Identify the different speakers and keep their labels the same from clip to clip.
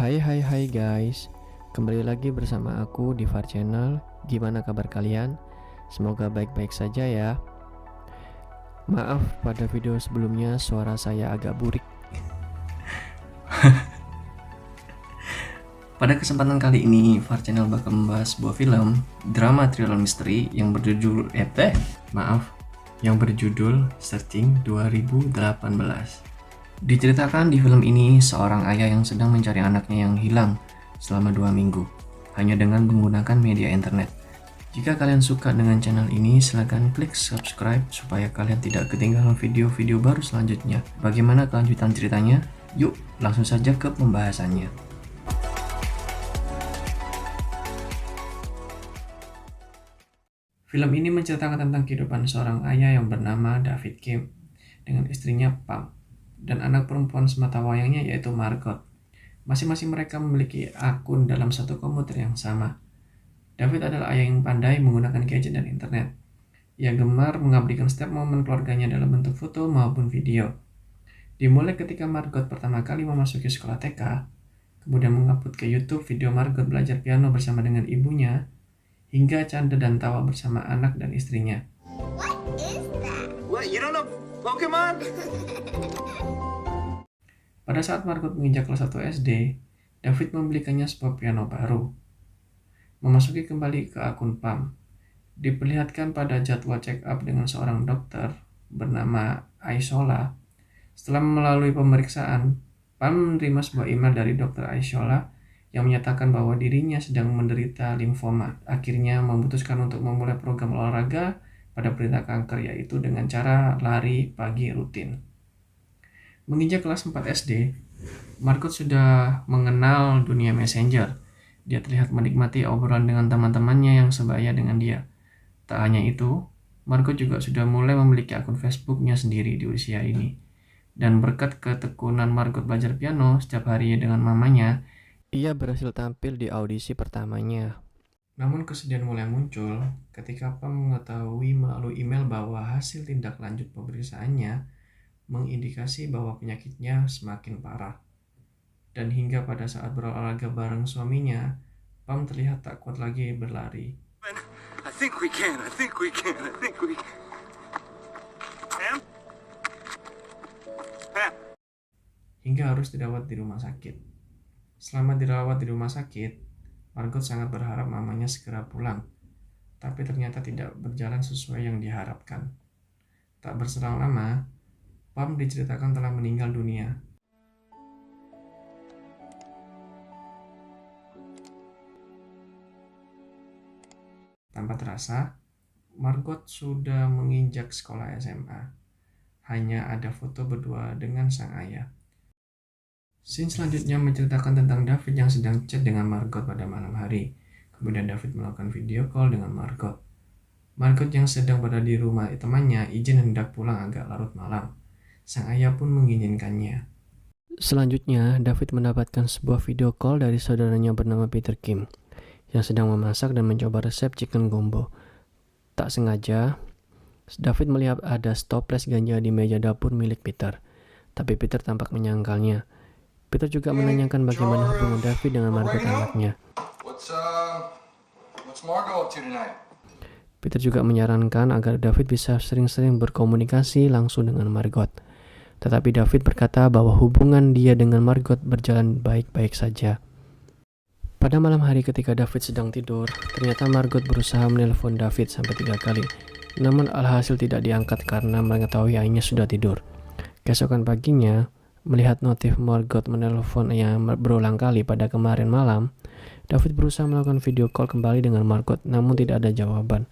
Speaker 1: Hai guys, kembali lagi bersama aku di Far Channel. Gimana kabar kalian? Semoga baik-baik saja ya. Maaf pada video sebelumnya suara saya agak burik.
Speaker 2: Pada kesempatan kali ini, Far Channel bakal membahas sebuah film drama thriller misteri yang berjudul Searching 2018. Diceritakan di film ini seorang ayah yang sedang mencari anaknya yang hilang selama 2 minggu hanya dengan menggunakan media internet. Jika kalian suka dengan channel ini, silahkan klik subscribe supaya kalian tidak ketinggalan video-video baru selanjutnya. Bagaimana kelanjutan ceritanya? Yuk, langsung saja ke pembahasannya. Film ini menceritakan tentang kehidupan seorang ayah yang bernama David Kim dengan istrinya Pam dan anak perempuan semata wayangnya yaitu Margot. Masing-masing mereka memiliki akun dalam satu komputer yang sama. David adalah ayah yang pandai menggunakan gadget dan internet. Ia gemar mengabadikan setiap momen keluarganya dalam bentuk foto maupun video. Dimulai ketika Margot pertama kali memasuki sekolah TK, kemudian mengupload ke YouTube video Margot belajar piano bersama dengan ibunya, hingga canda dan tawa bersama anak dan istrinya.
Speaker 3: What is that?
Speaker 4: What, you don't know Pokemon?
Speaker 2: Pada saat Margot menginjak kelas 1 SD, David membelikannya sebuah piano baru. Memasuki kembali ke akun Pam, diperlihatkan pada jadwal check up dengan seorang dokter bernama Aisola. Setelah melalui pemeriksaan, Pam menerima sebuah email dari dokter Aisola yang menyatakan bahwa dirinya sedang menderita limfoma. Akhirnya memutuskan untuk memulai program olahraga pada penderita kanker, yaitu dengan cara lari pagi rutin. Menginjak kelas 4 SD, Margot sudah mengenal dunia Messenger. Dia terlihat menikmati obrolan dengan teman-temannya yang sebaya dengan dia. Tak hanya itu, Margot juga sudah mulai memiliki akun Facebooknya sendiri di usia ini. Dan berkat ketekunan Margot belajar piano setiap harinya dengan mamanya,
Speaker 1: Ia berhasil tampil di audisi pertamanya.
Speaker 2: namun kesedihan mulai muncul ketika Pam mengetahui melalui email bahwa hasil tindak lanjut pemeriksaannya mengindikasi bahwa penyakitnya semakin parah. Dan hingga pada saat berolahraga bareng suaminya, Pam terlihat tak kuat lagi berlari.
Speaker 4: I think we can. Pam? Pam?
Speaker 2: Hingga harus dirawat di rumah sakit. Selama dirawat di rumah sakit, Margot sangat berharap mamanya segera pulang. Tapi ternyata tidak berjalan sesuai yang diharapkan. Tak berselang lama, Pam diceritakan telah meninggal dunia. Tanpa terasa, Margot sudah menginjak sekolah SMA. Hanya ada foto berdua dengan sang ayah. Scene selanjutnya menceritakan tentang David yang sedang chat dengan Margot pada malam hari. Kemudian David melakukan video call dengan Margot. Margot yang sedang berada di rumah temannya izin hendak pulang agak larut malam. Sang ayah pun mengizinkannya.
Speaker 1: Selanjutnya, David mendapatkan sebuah video call dari saudaranya bernama Peter Kim yang sedang memasak dan mencoba resep chicken gombo. Tak sengaja, David melihat ada stoples ganja di meja dapur milik Peter, tapi Peter tampak menyangkalnya. Peter juga menanyakan bagaimana hubungan David dengan Margot anaknya.
Speaker 5: What's Margot up to tonight?
Speaker 1: Peter juga menyarankan agar David bisa sering-sering berkomunikasi langsung dengan Margot. Tetapi David berkata bahwa hubungan dia dengan Margot berjalan baik-baik saja. Pada malam hari ketika David sedang tidur, ternyata Margot berusaha menelpon David sampai 3 kali. Namun alhasil tidak diangkat karena mengetahui ayahnya sudah tidur. Keesokan paginya, melihat notif Margot menelpon yang berulang kali pada kemarin malam, David berusaha melakukan video call kembali dengan Margot, namun tidak ada jawaban.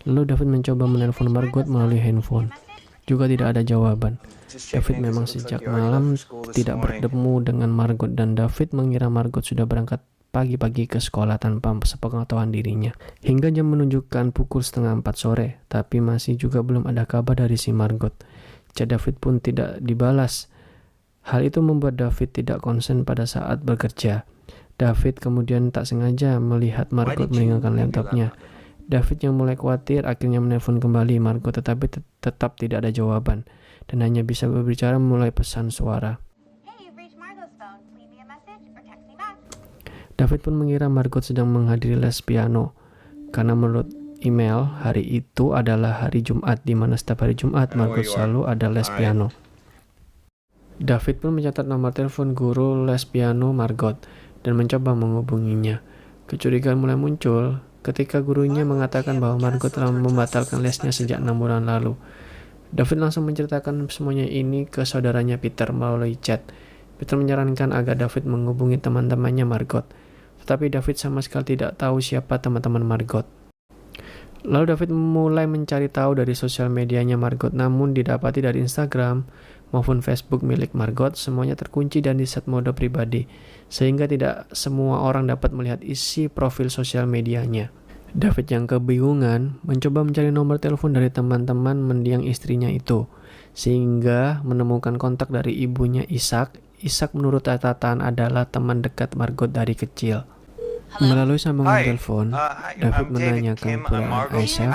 Speaker 1: Lalu David mencoba menelpon Margot melalui handphone. Juga tidak ada jawaban. David memang sejak malam tidak bertemu dengan Margot dan David mengira Margot sudah berangkat pagi-pagi ke sekolah tanpa sepengetahuan dirinya. Hingga jam menunjukkan pukul 3:30 sore, tapi masih juga belum ada kabar dari si Margot. Chat David pun tidak dibalas. Hal itu membuat David tidak konsen pada saat bekerja. David kemudian tak sengaja melihat Margot meninggalkan laptopnya. David yang mulai khawatir akhirnya menelpon kembali Margot, tetapi tetap tidak ada jawaban dan hanya bisa berbicara mulai pesan suara.
Speaker 3: Hey, you've reached Margot's phone. Leave me a message or text me back.
Speaker 1: David pun mengira Margot sedang menghadiri les piano, karena menurut email hari itu adalah hari Jumat, di mana setiap hari Jumat Margot selalu ada les piano. David pun mencatat nomor telepon guru les piano Margot dan mencoba menghubunginya. Kecurigaan mulai muncul ketika gurunya mengatakan bahwa Margot telah membatalkan lesnya sejak 6 bulan lalu. David langsung menceritakan semuanya ini ke saudaranya Peter melalui chat. Peter menyarankan agar David menghubungi teman-temannya Margot, tetapi David sama sekali tidak tahu siapa teman-teman Margot. Lalu David mulai mencari tahu dari sosial medianya Margot, namun didapati dari Instagram maupun Facebook milik Margot semuanya terkunci dan di-set mode pribadi, sehingga tidak semua orang dapat melihat isi profil sosial medianya. David yang kebingungan mencoba mencari nomor telepon dari teman-teman mendiang istrinya itu, sehingga menemukan kontak dari ibunya Ishak. Ishak menurut catatan adalah teman dekat Margot dari kecil. Melalui sambungan telepon, David menanyakan kepada Ishak,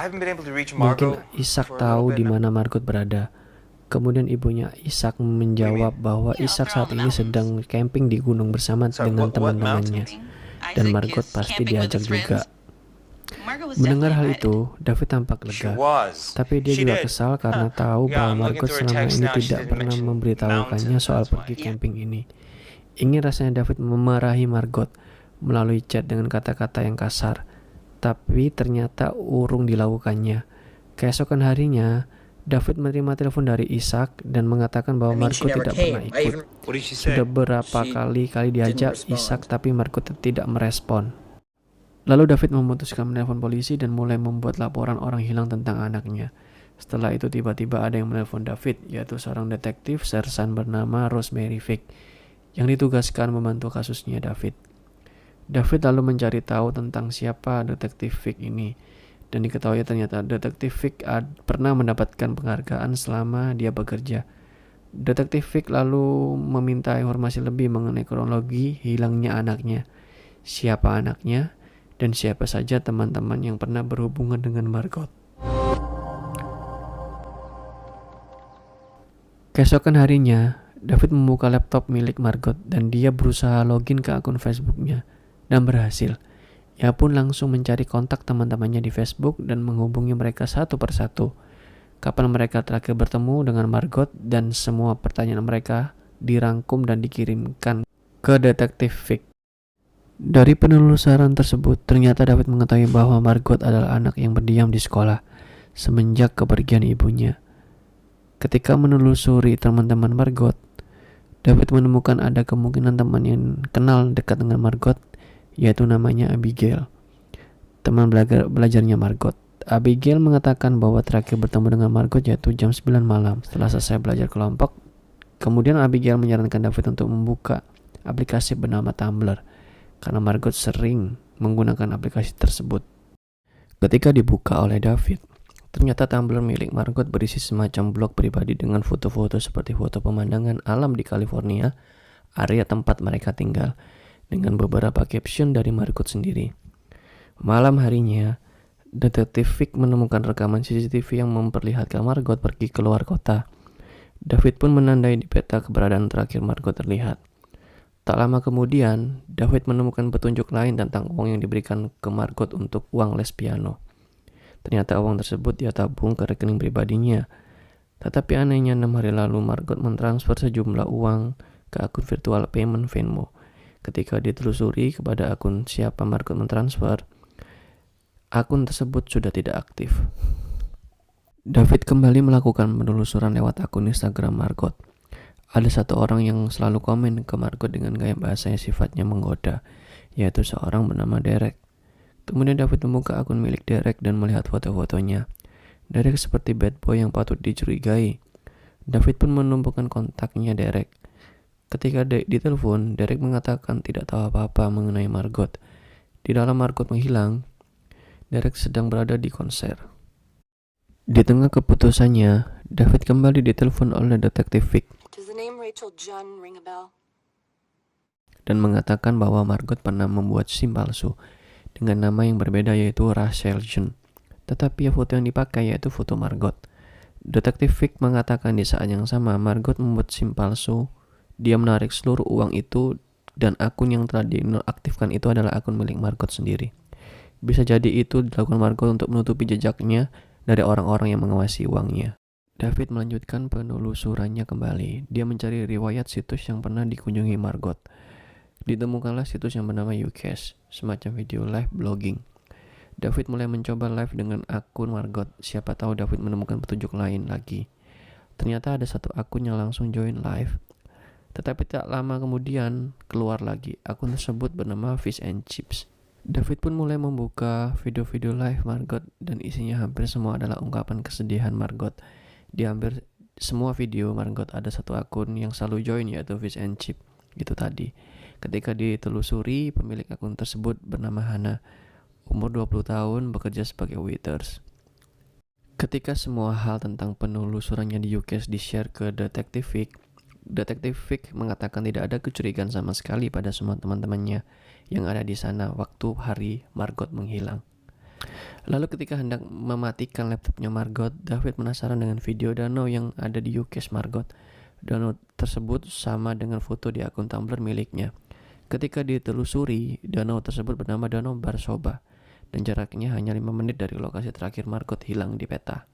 Speaker 1: mungkin Ishak tahu di mana Margot berada. Kemudian ibunya Ishak menjawab bahwa Ishak saat ini sedang camping di gunung bersama dengan teman-temannya, dan Margot pasti diajak juga. Mendengar hal itu, David tampak lega, tapi dia juga kesal karena tahu bahwa Margot selama ini tidak pernah memberitahukannya soal pergi camping ini. Ingin rasanya David memarahi Margot melalui chat dengan kata-kata yang kasar, tapi ternyata urung dilakukannya. Keesokan harinya, David menerima telepon dari Ishak dan mengatakan bahwa Margot tidak pernah ikut. Sudah berapa kali diajak Ishak, tapi Margot tidak merespon. Lalu David memutuskan menelpon polisi dan mulai membuat laporan orang hilang tentang anaknya. Setelah itu tiba-tiba ada yang menelpon David, yaitu seorang detektif sersan bernama Rosemary Vick yang ditugaskan membantu kasusnya David. David lalu mencari tahu tentang siapa detektif Vick ini, dan diketahui ternyata detektif Vick pernah mendapatkan penghargaan selama dia bekerja. Detektif Vick lalu meminta informasi lebih mengenai kronologi hilangnya anaknya, siapa anaknya, dan siapa saja teman-teman yang pernah berhubungan dengan Margot. Keesokan harinya, David membuka laptop milik Margot dan dia berusaha login ke akun Facebooknya dan berhasil. Ia pun langsung mencari kontak teman-temannya di Facebook dan menghubungi mereka satu persatu. Kapan mereka terakhir bertemu dengan Margot, dan semua pertanyaan mereka dirangkum dan dikirimkan ke detektif Vick. Dari penelusuran tersebut, ternyata David mengetahui bahwa Margot adalah anak yang berdiam di sekolah semenjak kepergian ibunya. Ketika menelusuri teman-teman Margot, David menemukan ada kemungkinan teman yang kenal dekat dengan Margot, yaitu namanya Abigail, teman belajarnya Margot. Abigail mengatakan bahwa terakhir bertemu dengan Margot yaitu jam 9 malam setelah selesai belajar kelompok. Kemudian Abigail menyarankan David untuk membuka aplikasi bernama Tumblr, karena Margot sering menggunakan aplikasi tersebut. Ketika dibuka oleh David, ternyata Tumblr milik Margot berisi semacam blog pribadi dengan foto-foto seperti foto pemandangan alam di California, area tempat mereka tinggal, dengan beberapa caption dari Margot sendiri. Malam harinya, detektif Vick menemukan rekaman CCTV yang memperlihatkan Margot pergi keluar kota. David pun menandai di peta keberadaan terakhir Margot terlihat. Tak lama kemudian, David menemukan petunjuk lain tentang uang yang diberikan ke Margot untuk uang les piano. Ternyata uang tersebut dia tabung ke rekening pribadinya. Tetapi anehnya 6 hari lalu Margot mentransfer sejumlah uang ke akun virtual payment Venmo. Ketika ditelusuri kepada akun siapa Margot mentransfer, akun tersebut sudah tidak aktif. David kembali melakukan penelusuran lewat akun Instagram Margot. Ada satu orang yang selalu komen ke Margot dengan gaya bahasa yang sifatnya menggoda, yaitu seorang bernama Derek. Kemudian David membuka akun milik Derek dan melihat foto-fotonya. Derek seperti bad boy yang patut dicurigai. David pun menumpukan kontaknya Derek. Ketika ditelepon, Derek mengatakan tidak tahu apa-apa mengenai Margot. Di dalam Margot menghilang, Derek sedang berada di konser. Di tengah keputusannya, David kembali ditelepon oleh detektif Vick dan mengatakan bahwa Margot pernah membuat SIM palsu dengan nama yang berbeda yaitu Rachel June. Tetapi foto yang dipakai yaitu foto Margot. Detektif Vick mengatakan di saat yang sama Margot membuat SIM palsu. Dia menarik seluruh uang itu dan akun yang telah dinonaktifkan itu adalah akun milik Margot sendiri. Bisa jadi itu dilakukan Margot untuk menutupi jejaknya dari orang-orang yang mengawasi uangnya. David melanjutkan penelusurannya kembali. Dia mencari riwayat situs yang pernah dikunjungi Margot. Ditemukanlah situs yang bernama Ucash, semacam video live blogging. David mulai mencoba live dengan akun Margot. Siapa tahu David menemukan petunjuk lain lagi. Ternyata ada satu akun yang langsung join live. Tetapi tak lama kemudian keluar lagi. Akun tersebut bernama Fish and Chips. David pun mulai membuka video-video live Margot dan isinya hampir semua adalah ungkapan kesedihan Margot. Di hampir semua video Margot ada satu akun yang selalu join, yaitu Fish and Chips. Gitu tadi. Ketika ditelusuri, pemilik akun tersebut bernama Hannah, umur 20 tahun, bekerja sebagai waiters. Ketika semua hal tentang penelusurannya di Ucash di-share ke Detective Vic mengatakan tidak ada kecurigaan sama sekali pada semua teman-temannya yang ada di sana waktu hari Margot menghilang. Lalu ketika hendak mematikan laptopnya Margot, David penasaran dengan video danau yang ada di Ucash Margot. Danau tersebut sama dengan foto di akun Tumblr miliknya. Ketika ditelusuri, danau tersebut bernama Danau Barsoba dan jaraknya hanya 5 menit dari lokasi terakhir Margot hilang di peta.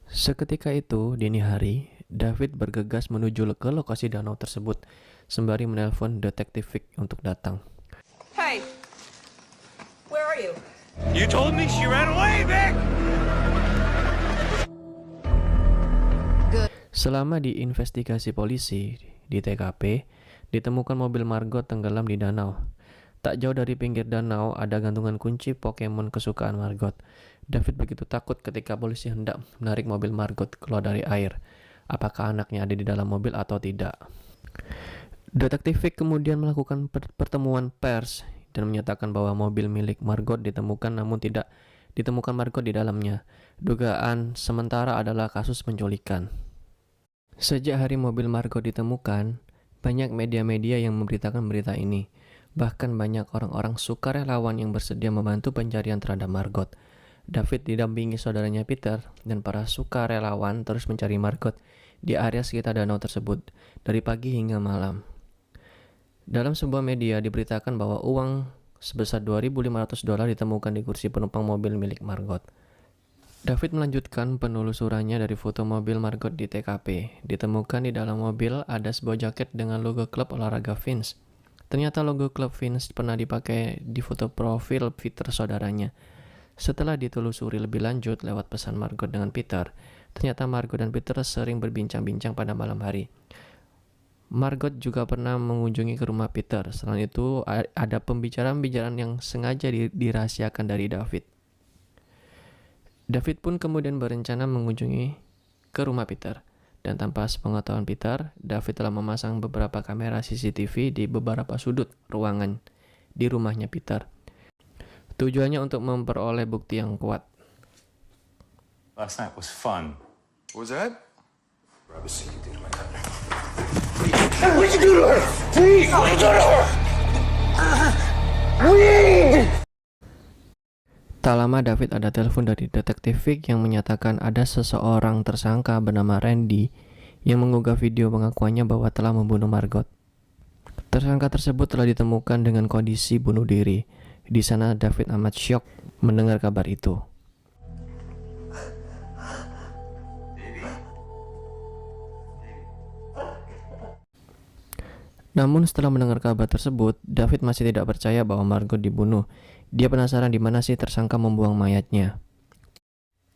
Speaker 1: Seketika itu, dini hari, David bergegas menuju ke lokasi danau tersebut sembari menelpon Detective Vic untuk datang.
Speaker 6: Hey, where are you?
Speaker 4: You told me she ran away, Vic!
Speaker 1: Selama diinvestigasi polisi di TKP, ditemukan mobil Margot tenggelam di danau. Tak jauh dari pinggir danau ada gantungan kunci Pokemon kesukaan Margot. David begitu takut ketika polisi hendak menarik mobil Margot keluar dari air. Apakah anaknya ada di dalam mobil atau tidak? Detektif Vic kemudian melakukan pertemuan pers dan menyatakan bahwa mobil milik Margot ditemukan, namun tidak ditemukan Margot di dalamnya. Dugaan sementara adalah kasus penculikan. Sejak hari mobil Margot ditemukan, banyak media-media yang memberitakan berita ini. Bahkan banyak orang-orang sukarelawan yang bersedia membantu pencarian terhadap Margot. David didampingi saudaranya Peter dan para sukarelawan terus mencari Margot di area sekitar danau tersebut dari pagi hingga malam. Dalam sebuah media diberitakan bahwa uang sebesar $2.500 ditemukan di kursi penumpang mobil milik Margot. David melanjutkan penelusurannya dari foto mobil Margot di TKP. Ditemukan di dalam mobil ada sebuah jaket dengan logo klub olahraga Vince. Ternyata logo klub Vince pernah dipakai di foto profil Peter saudaranya. Setelah ditelusuri lebih lanjut lewat pesan Margot dengan Peter, ternyata Margot dan Peter sering berbincang-bincang pada malam hari. Margot juga pernah mengunjungi ke rumah Peter. Selain itu, ada pembicaraan-pembicaraan yang sengaja dirahasiakan dari David. David pun kemudian berencana mengunjungi ke rumah Peter. Dan tanpa sepengetahuan Peter, David telah memasang beberapa kamera CCTV di beberapa sudut ruangan di rumahnya Peter. Tujuannya untuk memperoleh bukti yang kuat.
Speaker 7: Last night was fun.
Speaker 5: What was that?
Speaker 1: Tak lama David ada telepon dari Detektif Vic yang menyatakan ada seseorang tersangka bernama Randy yang mengunggah video pengakuannya bahwa telah membunuh Margot. Tersangka tersebut telah ditemukan dengan kondisi bunuh diri. Di sana David amat syok mendengar kabar itu. Namun setelah mendengar kabar tersebut, David masih tidak percaya bahwa Margot dibunuh. Dia penasaran di mana sih tersangka membuang mayatnya.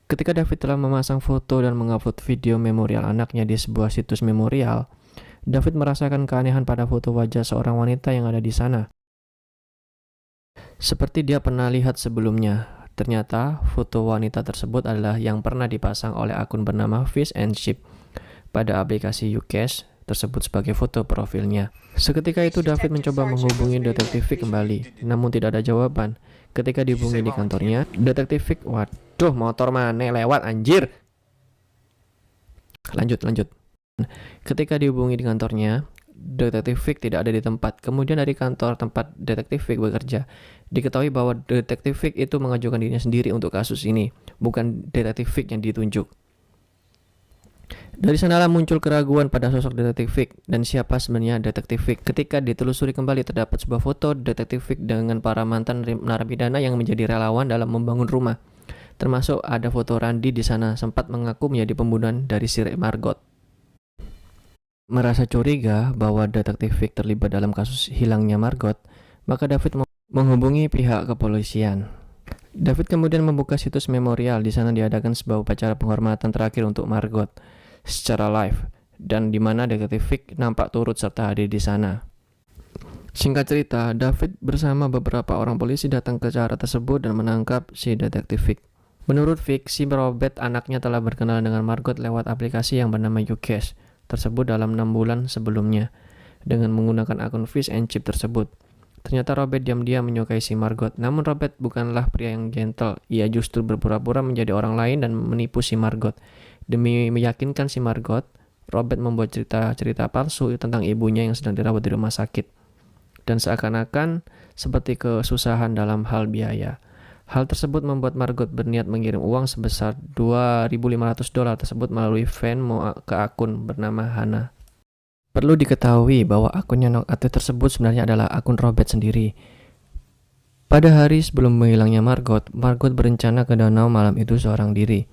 Speaker 1: Ketika David telah memasang foto dan mengupload video memorial anaknya di sebuah situs memorial, David merasakan keanehan pada foto wajah seorang wanita yang ada di sana. Seperti dia pernah lihat sebelumnya, ternyata foto wanita tersebut adalah yang pernah dipasang oleh akun bernama Fish and Chips pada aplikasi Ucash tersebut sebagai foto profilnya. Seketika itu David mencoba menghubungi Detektif Vic kembali, namun tidak ada jawaban. Ketika dihubungi di kantornya, Detektif Vic, waduh motor mana lewat anjir. Lanjut. Ketika dihubungi di kantornya, Detektif Vic tidak ada di tempat. Kemudian dari kantor tempat Detektif Vic bekerja, diketahui bahwa Detektif Vic itu mengajukan dirinya sendiri untuk kasus ini, bukan Detektif Vic yang ditunjuk. Dari sanalah muncul keraguan pada sosok detektif Vic dan siapa sebenarnya detektif Vic. Ketika ditelusuri kembali terdapat sebuah foto detektif Vic dengan para mantan narapidana yang menjadi relawan dalam membangun rumah. Termasuk ada foto Randy di sana sempat mengaku menjadi pembunuhan dari si Margot. Merasa curiga bahwa detektif Vic terlibat dalam kasus hilangnya Margot, maka David menghubungi pihak kepolisian. David kemudian membuka situs memorial. Di sana diadakan sebuah upacara penghormatan terakhir untuk Margot secara live, dan di mana detektif Vic nampak turut serta hadir di sana. Singkat cerita, David bersama beberapa orang polisi datang ke acara tersebut dan menangkap si detektif Vic. Menurut Vic, si Robert anaknya telah berkenalan dengan Margot lewat aplikasi yang bernama YouCash tersebut dalam 6 bulan sebelumnya dengan menggunakan akun Fish and Chip tersebut. Ternyata Robert diam-diam menyukai si Margot, namun Robert bukanlah pria yang gentle. Ia justru berpura-pura menjadi orang lain dan menipu si Margot. Demi meyakinkan si Margot, Robert membuat cerita-cerita palsu tentang ibunya yang sedang dirawat di rumah sakit. Dan seakan-akan seperti kesusahan dalam hal biaya. Hal tersebut membuat Margot berniat mengirim uang sebesar $2.500 tersebut melalui Venmo ke akun bernama Hannah. Perlu diketahui bahwa akunnya Knockouts tersebut sebenarnya adalah akun Robert sendiri. Pada hari sebelum menghilangnya Margot berencana ke danau malam itu seorang diri.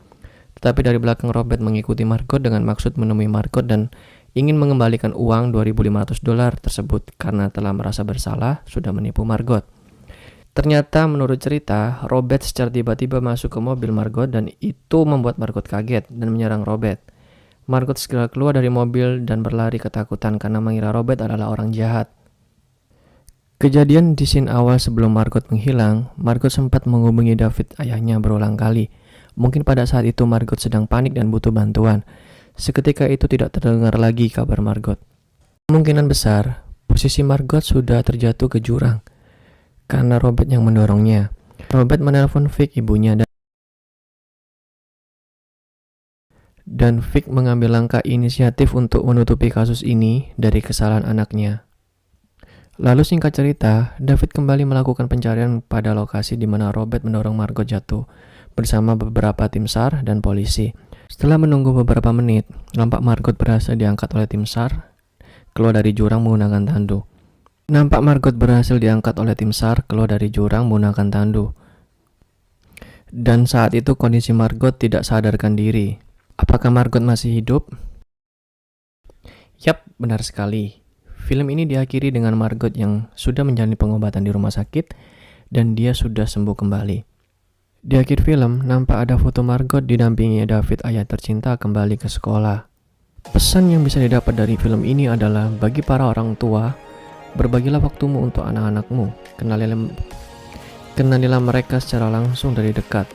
Speaker 1: Tetapi dari belakang Robert mengikuti Margot dengan maksud menemui Margot dan ingin mengembalikan uang $2.500 tersebut karena telah merasa bersalah sudah menipu Margot. Ternyata menurut cerita, Robert secara tiba-tiba masuk ke mobil Margot dan itu membuat Margot kaget dan menyerang Robert. Margot segera keluar dari mobil dan berlari ketakutan karena mengira Robert adalah orang jahat. Kejadian di scene awal sebelum Margot menghilang, Margot sempat menghubungi David ayahnya berulang kali. Mungkin pada saat itu Margot sedang panik dan butuh bantuan. Seketika itu tidak terdengar lagi kabar Margot. Kemungkinan besar, posisi Margot sudah terjatuh ke jurang karena Robert yang mendorongnya. Robert menelpon Vic ibunya dan Vic mengambil langkah inisiatif untuk menutupi kasus ini dari kesalahan anaknya. Lalu singkat cerita, David kembali melakukan pencarian pada lokasi di mana Robert mendorong Margot jatuh bersama beberapa tim SAR dan polisi. Setelah menunggu beberapa menit, nampak Margot berhasil diangkat oleh tim SAR keluar dari jurang menggunakan tandu. Dan saat itu kondisi Margot tidak sadarkan diri. Apakah Margot masih hidup? Yap, benar sekali. Film ini diakhiri dengan Margot yang sudah menjalani pengobatan di rumah sakit dan dia sudah sembuh kembali. Di akhir film, nampak ada foto Margot didampingi David ayah tercinta kembali ke sekolah. Pesan yang bisa didapat dari film ini adalah bagi para orang tua, berbagilah waktumu untuk anak-anakmu. Kenalilah mereka secara langsung dari dekat.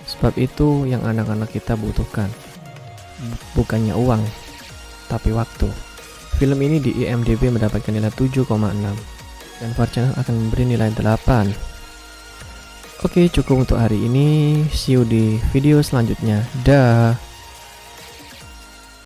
Speaker 1: Sebab itu yang anak-anak kita butuhkan. Bukannya uang, tapi waktu. Film ini di IMDb mendapatkan nilai 7,6 dan Farchannel akan memberi nilai 8. Oke, cukup untuk hari ini. See you di video selanjutnya. Dah.